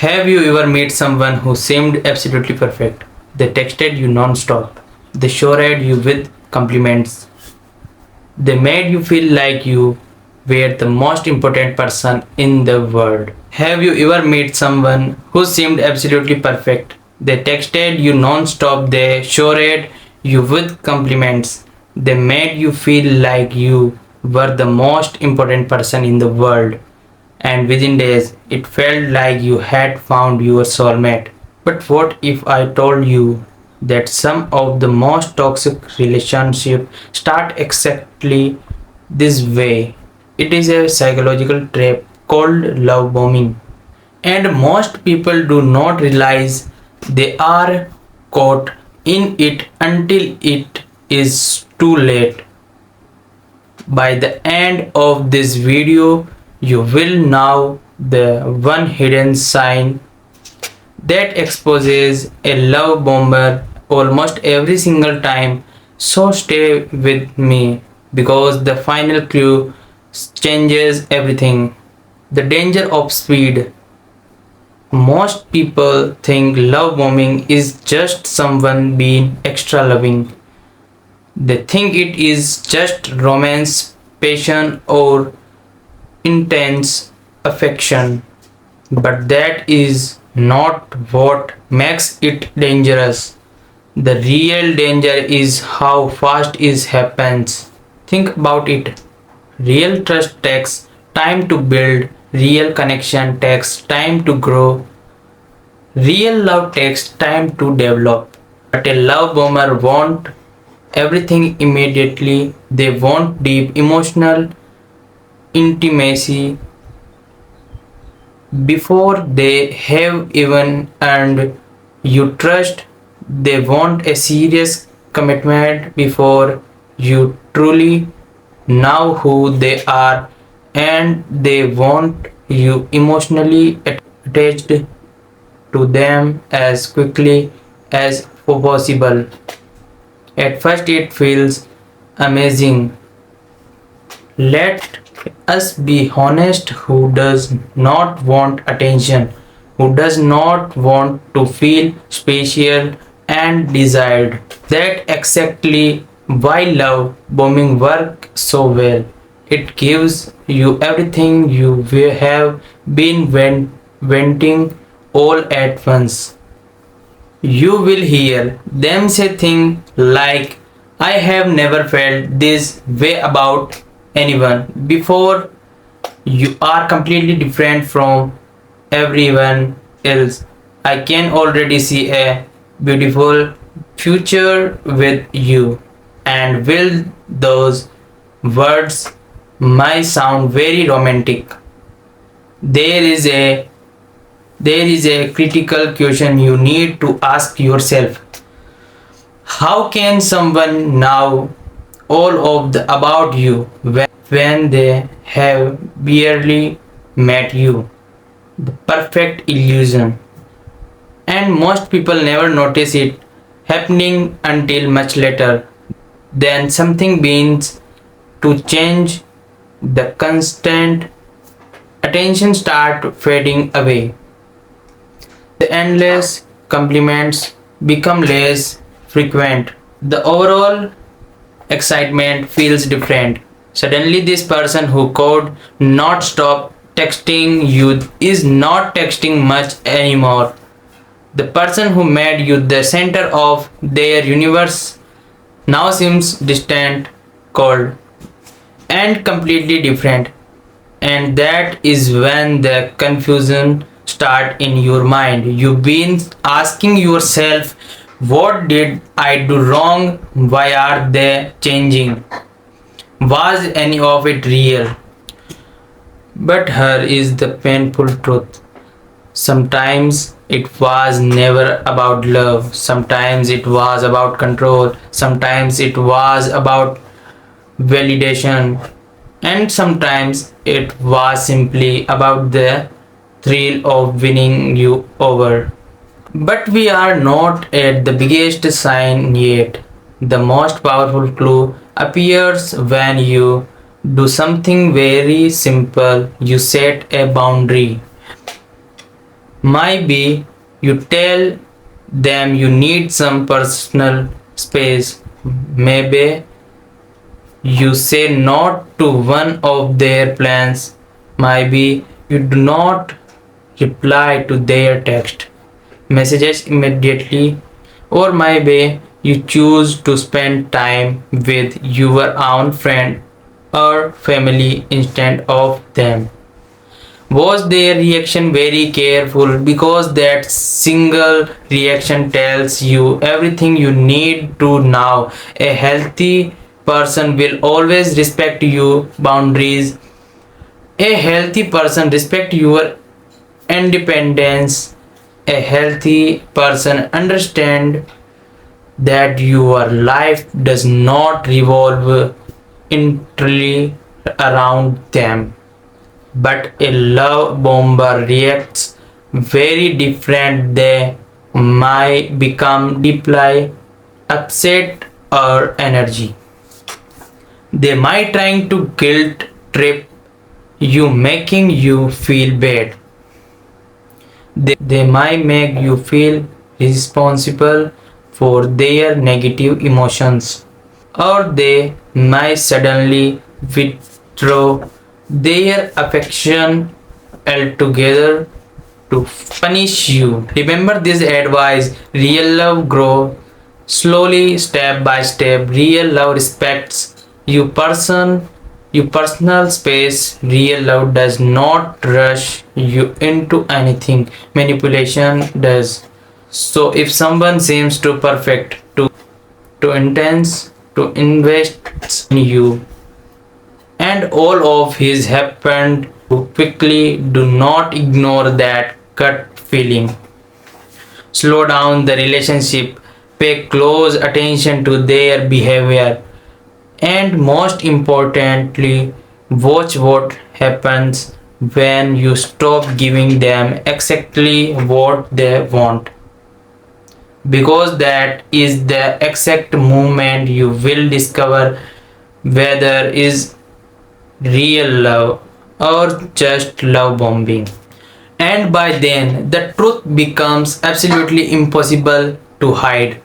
Have you ever met someone who seemed absolutely perfect? They texted you non-stop. They showered you with compliments. They made you feel like you were the most important person in the world. Have you ever met someone who seemed absolutely perfect? They texted you non-stop. They showered you with compliments. They made you feel like you were the most important person in the world. And within days, it felt like you had found your soulmate. But what if I told you that some of the most toxic relationships start exactly this way? It is a psychological trap called love bombing. And most people do not realize they are caught in it until it is too late. By the end of this video, you will know the one hidden sign that exposes a love bomber almost every single time. So stay with me because the final clue changes everything. The danger of speed. Most people think love bombing is just someone being extra loving. They think it is just romance, passion, or intense affection. But that is not what makes it dangerous. The real danger is how fast it happens. Think about it. Real trust takes time to build, real connection takes time to grow, real love takes time to develop. But a love bomber wants everything immediately. They want deep emotional intimacy before they have even earned you trust. They want a serious commitment before you truly know who they are, and they want you emotionally attached to them as quickly as possible. At first, it feels amazing. Let us be honest. Who does not want attention? Who does not want to feel special and desired? That exactly why love bombing works so well. It gives you everything you have been wanting all at once. You will hear them say things like, I have never felt this way about anyone before. You are completely different from everyone else. I can already see a beautiful future with you. And will those words might sound very romantic. There is a there is a critical question you need to ask yourself. How can someone know all of the about you when they have barely met you? The perfect illusion. And most people never notice it happening until much later. Then something begins to change. The constant attention start fading away. The endless compliments become less frequent. The overall excitement feels different. Suddenly, this person who could not stop texting you is not texting much anymore. The person who made you the center of their universe now seems distant, cold, and completely different. And that is when the confusion start in your mind. You've been asking yourself, what did I do wrong? Why are they changing? Was any of it real? But here is the painful truth. Sometimes it was never about love. Sometimes it was about control. Sometimes it was about validation. And sometimes it was simply about the thrill of winning you over. But we are not at the biggest sign yet. The most powerful clue appears when you do something very simple. You set a boundary. Maybe you tell them you need some personal space. Maybe you say not to one of their plans. Maybe you do not reply to their text messages immediately, or maybe you choose to spend time with your own friend or family instead of them. Was their reaction very careful? Because that single reaction tells you everything you need to know. A healthy person will always respect your boundaries. A healthy person respect your independence. A healthy person understand that your life does not revolve entirely around them. But a love bomber reacts very different. They might become deeply upset or energy. They might trying to guilt trip you, making you feel bad. They might make you feel responsible for their negative emotions, or they might suddenly withdraw their affection altogether to punish you. Remember this advice: real love grows slowly, step by step. Real love respects your personal space. Real love does not rush you into anything. Manipulation does. So if someone seems too perfect, too intense, to invest in you, and all of his happened too quickly, do not ignore that gut feeling. Slow down the relationship, pay close attention to their behavior, and most importantly, watch what happens when you stop giving them exactly what they want. Because that is the exact moment you will discover whether is real love or just love bombing. And by then, the truth becomes absolutely impossible to hide.